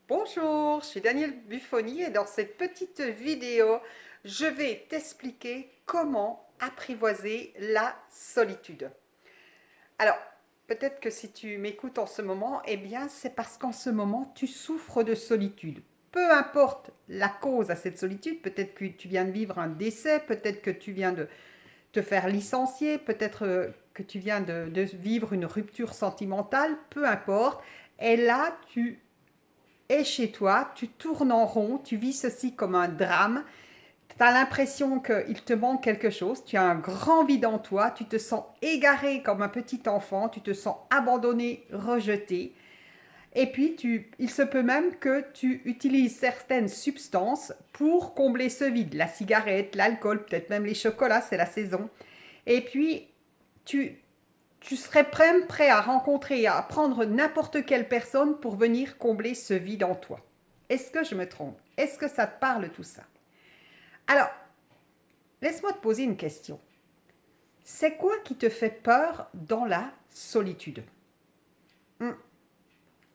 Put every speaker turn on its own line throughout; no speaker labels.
Bonjour, je suis Danielle Buffoni et dans cette petite vidéo, je vais t'expliquer comment apprivoiser la solitude. Alors, peut-être que si tu m'écoutes en ce moment, eh bien, c'est parce qu'en ce moment, tu souffres de solitude. Peu importe la cause à cette solitude, peut-être que tu viens de vivre un décès, peut-être que tu viens de te faire licencier, peut-être que tu viens de vivre une rupture sentimentale, peu importe. Et là, tu es chez toi, tu tournes en rond, tu vis ceci comme un drame, tu as l'impression qu'il te manque quelque chose, tu as un grand vide en toi, tu te sens égaré comme un petit enfant, tu te sens abandonné, rejeté. Et puis, il se peut même que tu utilises certaines substances pour combler ce vide. La cigarette, l'alcool, peut-être même les chocolats, c'est la saison. Et puis, tu, tu serais même prêt à rencontrer, à prendre n'importe quelle personne pour venir combler ce vide en toi. Est-ce que je me trompe? Est-ce que ça te parle tout ça? Alors, laisse-moi te poser une question. C'est quoi qui te fait peur dans la solitude?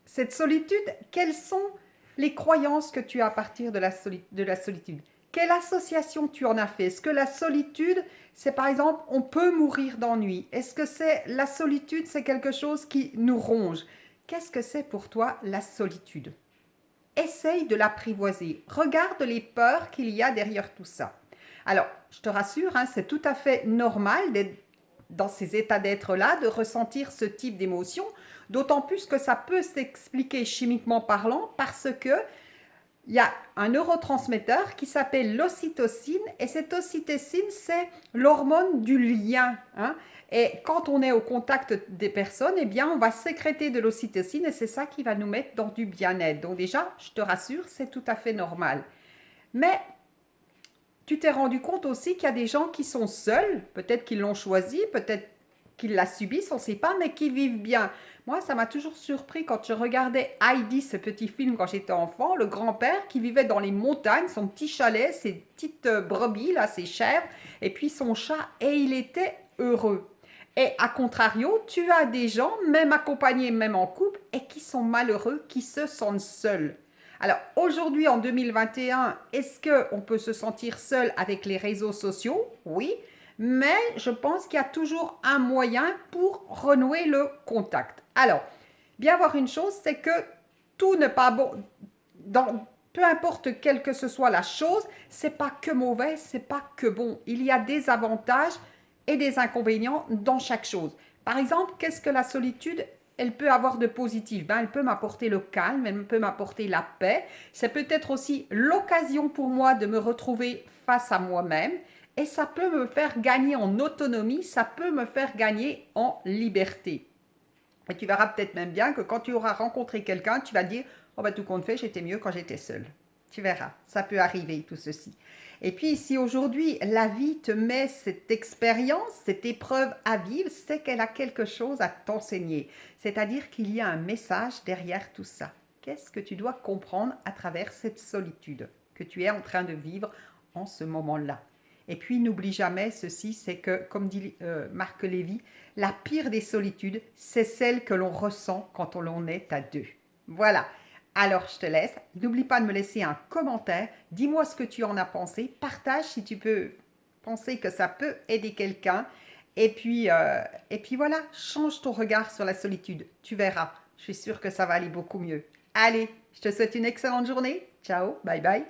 Cette solitude, quelles sont les croyances que tu as à partir de la solitude? Quelle association tu en as fait? Est-ce que la solitude, c'est par exemple, on peut mourir d'ennui? Est-ce que c'est la solitude, c'est quelque chose qui nous ronge? Qu'est-ce que c'est pour toi la solitude? Essaye de l'apprivoiser. Regarde les peurs qu'il y a derrière tout ça. Alors, je te rassure, hein, c'est tout à fait normal d'être dans ces états d'être-là, de ressentir ce type d'émotion, d'autant plus que ça peut s'expliquer chimiquement parlant parce que il y a un neurotransmetteur qui s'appelle l'ocytocine et cette ocytocine, c'est l'hormone du lien. Hein. Et quand on est au contact des personnes, eh bien, on va sécréter de l'ocytocine et c'est ça qui va nous mettre dans du bien-être. Donc déjà, je te rassure, c'est tout à fait normal. Mais tu t'es rendu compte aussi qu'il y a des gens qui sont seuls, peut-être qu'ils l'ont choisi, peut-être qu'ils la subissent, on ne sait pas, mais qui vivent bien. Moi, ça m'a toujours surpris quand je regardais Heidi, ce petit film quand j'étais enfant, le grand-père qui vivait dans les montagnes, son petit chalet, ses petites brebis, là, ses chèvres, et puis son chat, et il était heureux. Et à contrario, tu as des gens, même accompagnés, même en couple, et qui sont malheureux, qui se sentent seuls. Alors aujourd'hui, en 2021, est-ce qu'on peut se sentir seul avec les réseaux sociaux? Oui, mais je pense qu'il y a toujours un moyen pour renouer le contact. Alors, bien voir une chose, c'est que tout n'est pas bon. Peu importe quelle que ce soit la chose, c'est pas que mauvais, c'est pas que bon. Il y a des avantages et des inconvénients dans chaque chose. Par exemple, qu'est-ce que la solitude elle peut avoir de positif? Elle peut m'apporter le calme, elle peut m'apporter la paix. C'est peut-être aussi l'occasion pour moi de me retrouver face à moi-même et ça peut me faire gagner en autonomie, ça peut me faire gagner en liberté. Et tu verras peut-être même bien que quand tu auras rencontré quelqu'un, tu vas dire oh ben tout compte fait, j'étais mieux quand j'étais seule. Tu verras, ça peut arriver tout ceci. Et puis si aujourd'hui la vie te met cette expérience, cette épreuve à vivre, c'est qu'elle a quelque chose à t'enseigner. C'est-à-dire qu'il y a un message derrière tout ça. Qu'est-ce que tu dois comprendre à travers cette solitude que tu es en train de vivre en ce moment-là? Et puis n'oublie jamais ceci, c'est que, comme dit Marc Lévy, la pire des solitudes, c'est celle que l'on ressent quand on est à deux. Voilà. Alors je te laisse. N'oublie pas de me laisser un commentaire. Dis-moi ce que tu en as pensé. Partage si tu peux penser que ça peut aider quelqu'un. Et puis voilà, change ton regard sur la solitude. Tu verras. Je suis sûre que ça va aller beaucoup mieux. Allez, je te souhaite une excellente journée. Ciao, bye bye.